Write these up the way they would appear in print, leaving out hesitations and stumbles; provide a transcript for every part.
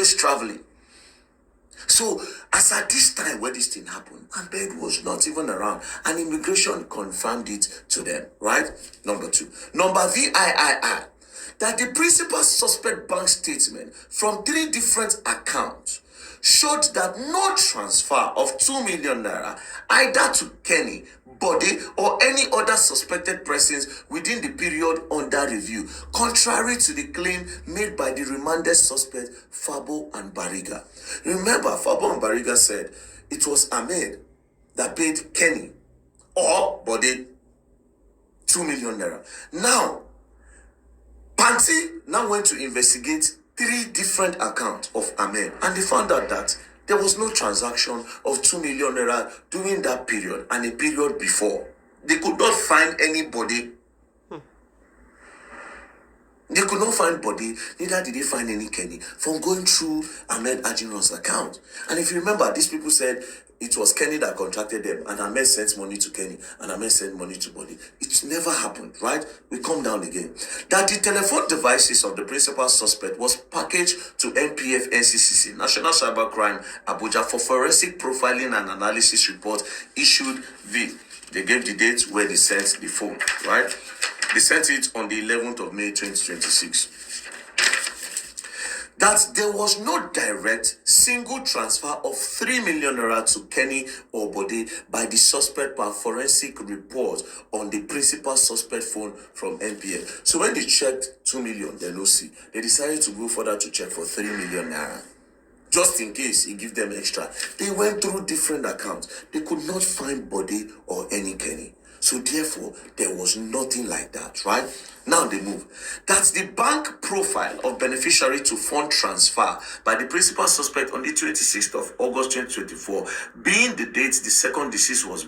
always traveling. So, as at this time where this thing happened, Ahmed was not even around, and immigration confirmed it to them, right? Number 2. Number VIII, that the principal suspect bank statement from 3 different accounts showed that no transfer of 2 million naira either to Kenny, Body, or any other suspected persons within the period under review, contrary to the claim made by the remanded suspect Fabo and Bariga. Remember, Fabo and Bariga said it was Ahmed that paid Kenny or Body 2 million naira. Now, Panti now went to investigate 3 different accounts of Ahmed, and they found out that there was no transaction of 2 million naira during that period and a period before. They could not find anybody. They could not find Body, neither did they find any Kenny from going through Ahmed Ajinron's account. And if you remember, these people said it was Kenny that contracted them, and Ahmed sent money to Kenny, and Ahmed sent money to Body. It never happened, right? We come down again. That the telephone devices of the principal suspect was packaged to NPF NCCC, National Cybercrime Abuja, for forensic profiling and analysis report issued They gave the date where they sent the phone, right? They sent it on the 11th of May 2026. That there was no direct single transfer of 3 million naira to Kenny or Body by the suspect per forensic report on the principal suspect phone from NPF. So when they checked 2 million, they no see. They decided to go further to check for 3 million naira. Just in case he give them extra. They went through different accounts. They could not find Body or any Kenny. So therefore, there was nothing like that, right? Now they move. That's the bank profile of beneficiary to fund transfer by the principal suspect on the 26th of August 2024, being the date the second deceased was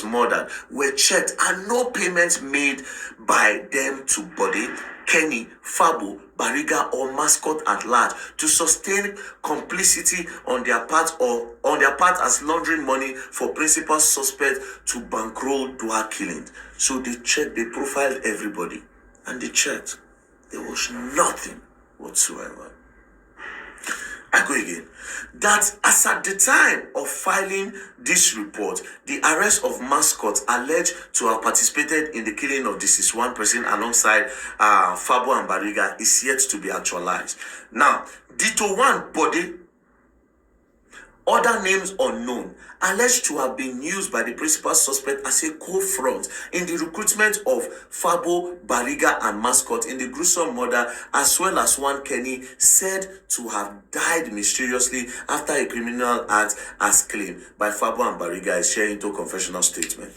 murdered, were checked and no payments made by them to Body, Kenny, Fabo, Bariga, or Mascot at large to sustain complicity on their part as laundering money for principal suspect to bankroll Dua killing. So they checked, they profiled everybody, and they checked. There was nothing whatsoever. I go again. That as at the time of filing this report, the arrest of Mascot alleged to have participated in the killing of deceased one person alongside Fabo and Bariga is yet to be actualized. Now, Dito One Body, other names unknown, alleged to have been used by the principal suspect as a co-front in the recruitment of Fabo, Bariga, and Mascot in the gruesome murder, as well as one Kenny said to have died mysteriously after a criminal act as claimed by Fabo and Bariga is sharing into confessional statement.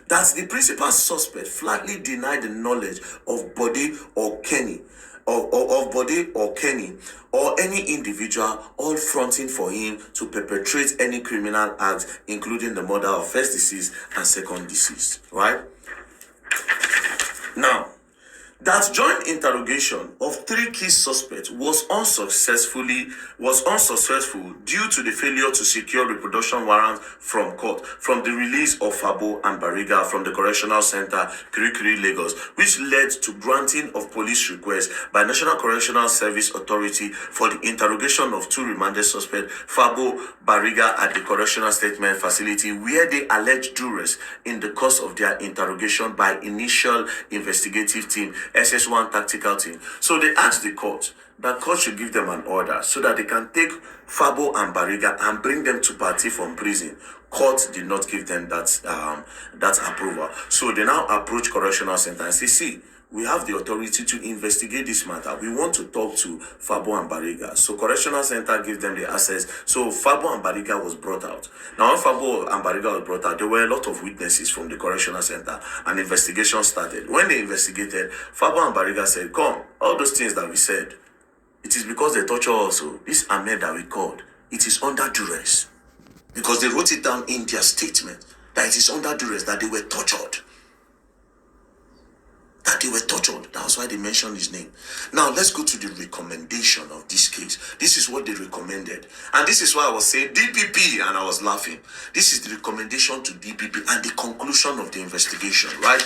That the principal suspect flatly denied the knowledge of Body or Kenny, of Body or Kenny, or any individual, all fronting for him to perpetrate any criminal act, including the murder of first deceased and second deceased, right? Now, that joint interrogation of 3 key suspects was unsuccessful due to the failure to secure reproduction warrants from court from the release of Fabo and Bariga from the Correctional Center, Kirikiri, Lagos, which led to granting of police requests by National Correctional Service Authority for the interrogation of 2 remanded suspects, Fabo, Bariga, at the Correctional Statement Facility, where they alleged duress in the course of their interrogation by initial investigative team, SS1 tactical team. So they asked the court that court should give them an order so that they can take Fabo and Bariga and bring them to party from prison. Court did not give them that approval. So they now approach Correctional Center and say, see, we have the authority to investigate this matter. We want to talk to Fabo and Bariga. So Correctional Center gave them the access. So Fabo and Bariga was brought out. Now when Fabo and Bariga was brought out, there were a lot of witnesses from the Correctional Center, and investigation started. When they investigated, Fabo and Bariga said, come, all those things that we said, it is because they torture also. This Ahmed that we called, it is under duress. Because they wrote it down in their statement that it is under duress, that they were tortured. That's why they mentioned his name. Now, let's go to the recommendation of this case. This is what they recommended. And this is why I was saying DPP, and I was laughing. This is the recommendation to DPP and the conclusion of the investigation, right?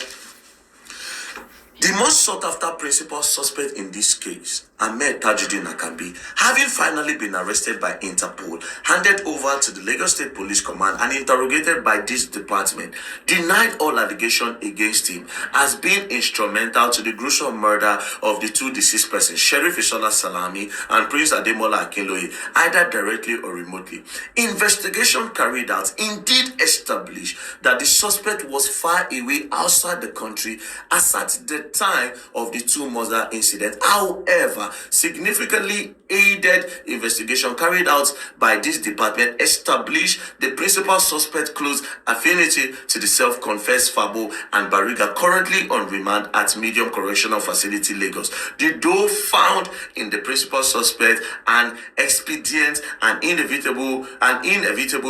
The most sought after principal suspect in this case, Ahmed Tajuddin Akambi, having finally been arrested by Interpol, handed over to the Lagos State Police Command and interrogated by this department, denied all allegations against him as being instrumental to the gruesome murder of the two deceased persons, Sheriff Isola Salami and Prince Ademola Akinloye, either directly or remotely. Investigation carried out indeed established that the suspect was far away outside the country as at the time of the two murder incident. However, significantly aided investigation carried out by this department established the principal suspect close affinity to the self-confessed Fabo and Bariga, currently on remand at Medium Correctional Facility, Lagos. The doe found in the principal suspect an expedient and inevitable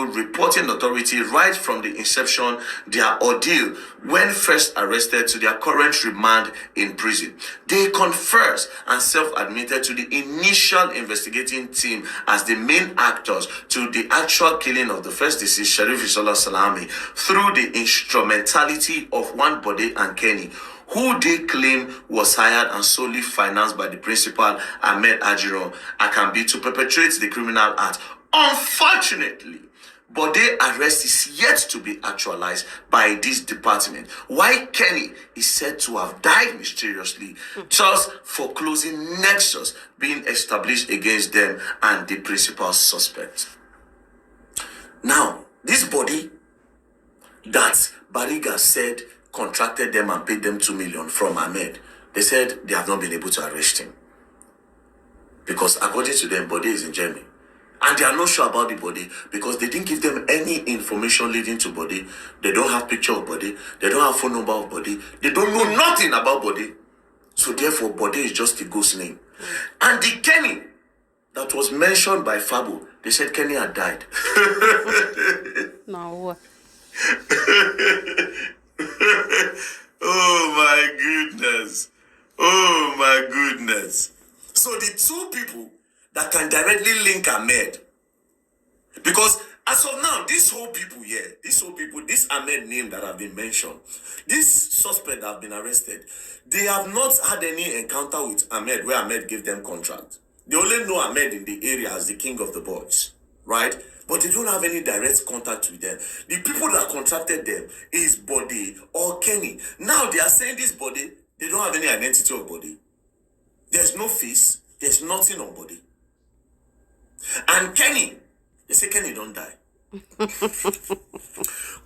reporting authority right from the inception their ordeal when first arrested to their current remand in prison. They confessed and self-admitted to the initial investigating team as the main actors to the actual killing of the first deceased Sheriff Isola Salami through the instrumentality of one Bode and Kenny, who they claim was hired and solely financed by the principal Ahmed Ajiron Akambi to perpetrate the criminal act. Unfortunately, Bode's arrest is yet to be actualized by this department, while Kenny is said to have died mysteriously, thus foreclosing nexus being established against them and the principal suspect. Now, this body that Bariga said contracted them and paid them 2 million from Ahmed, they said they have not been able to arrest him because according to them, Bode is in Germany. And they are not sure about the body because they didn't give them any information leading to body. They don't have picture of body. They don't have phone number of body. They don't know nothing about body. So therefore, body is just a ghost name. And the Kenny that was mentioned by Fabo, they said Kenny had died. No. Oh my goodness. Oh my goodness. So the two people that can directly link Ahmed. Because as of now, this Ahmed name that have been mentioned, this suspect that have been arrested, they have not had any encounter with Ahmed where Ahmed gave them contract. They only know Ahmed in the area as the king of the boys, right? But they don't have any direct contact with them. The people that contracted them is Bode or Kenny. Now they are saying this Bode, they don't have any identity of Bode. There's no face, there's nothing on Bode. And Kenny, they say Kenny don't die.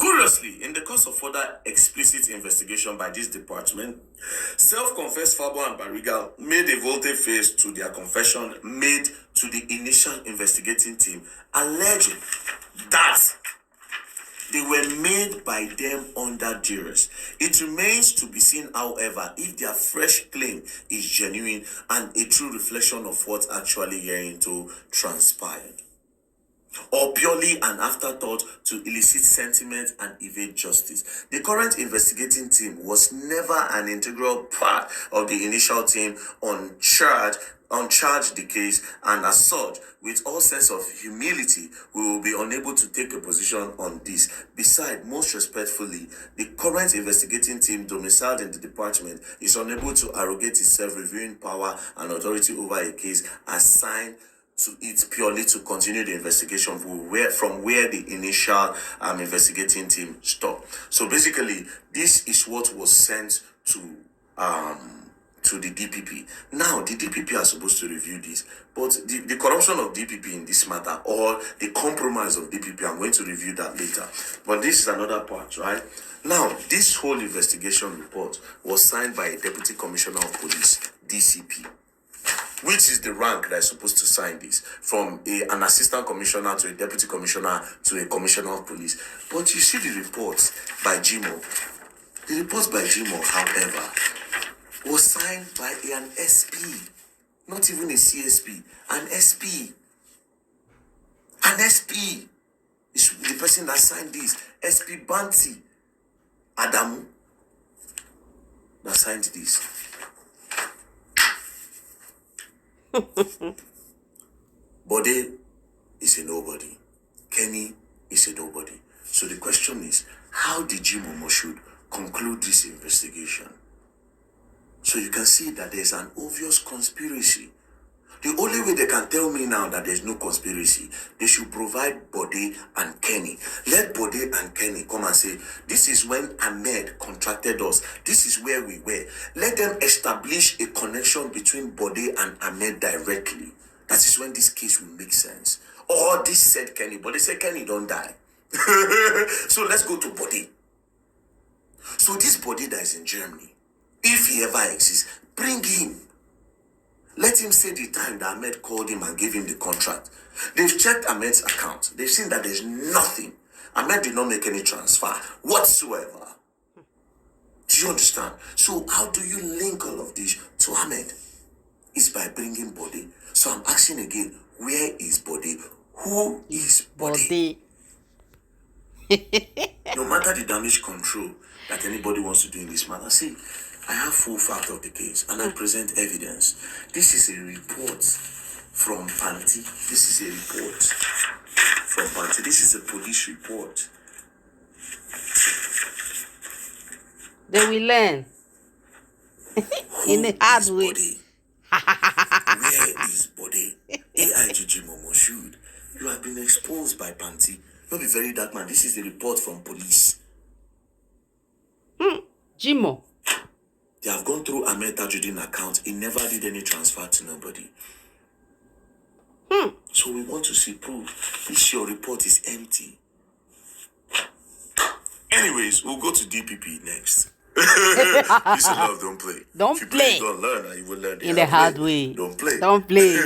Curiously, in the course of further explicit investigation by this department, self-confessed Fabo and Bariga made a volte-face to their confession made to the initial investigating team, alleging that they were made by them under duress. It remains to be seen, however, if their fresh claim is genuine and a true reflection of what actually herein to transpired, or purely an afterthought to elicit sentiment and evade justice. The current investigating team was never an integral part of the initial team uncharged the case, and as such, with all sense of humility, we will be unable to take a position on this. Besides, most respectfully, the current investigating team domiciled in the department is unable to arrogate itself reviewing power and authority over a case assigned to it purely to continue the investigation from where the initial investigating team stopped. So basically, this is what was sent to the DPP. Now, the DPP are supposed to review this, but the corruption of DPP in this matter, or the compromise of DPP, I'm going to review that later. But this is another part, right? Now, this whole investigation report was signed by a Deputy Commissioner of Police, DCP, which is the rank that is supposed to sign this, from an assistant commissioner to a deputy commissioner to a commissioner of police. But you see the reports by JIMOH. The reports by JIMOH, however, was signed by an SP, not even a CSP, an SP. An SP is the person that signed this. SP Banti Adamu that signed this. Bode is a nobody. Kenny is a nobody. So the question is, how did JIMOH MOSHOOD conclude this investigation? So you can see that there's an obvious conspiracy The only way they can tell me now that there's no conspiracy, they should provide Bode and Kenny. Let Bode and Kenny come and say, this is when Ahmed contracted us. This is where we were. Let them establish a connection between Bode and Ahmed directly. That is when this case will make sense. Or this said Kenny, but they said Kenny don't die. So let's go to Bode. So this Bode that is in Germany, if he ever exists, bring him. Let him say the time that Ahmed called him and gave him the contract. They've checked Ahmed's account. They've seen that there's nothing. Ahmed did not make any transfer whatsoever. Do you understand? So how do you link all of this to Ahmed? It's by bringing Bode. So I'm asking again, where is Bode? Who is Bode? No matter the damage control that anybody wants to do in this matter, see, I have full fact of the case and I present evidence. This is a report from Panti. This is a report from Panti. This is a police report. They will learn. In the hard way. Where is Bode? AIG JIMOH MOSHOOD. You have been exposed by Panti. Don't be very dark, man. This is the report from police. JIMOH. They have gone through Ahmed Tajuddin account. He never did any transfer to nobody. So we want to see proof. This your report is empty. Anyways, we'll go to DPP next. Peace and love, don't play. Don't if you play. Don't learn, and you will learn In the hard way. Don't play. Don't play.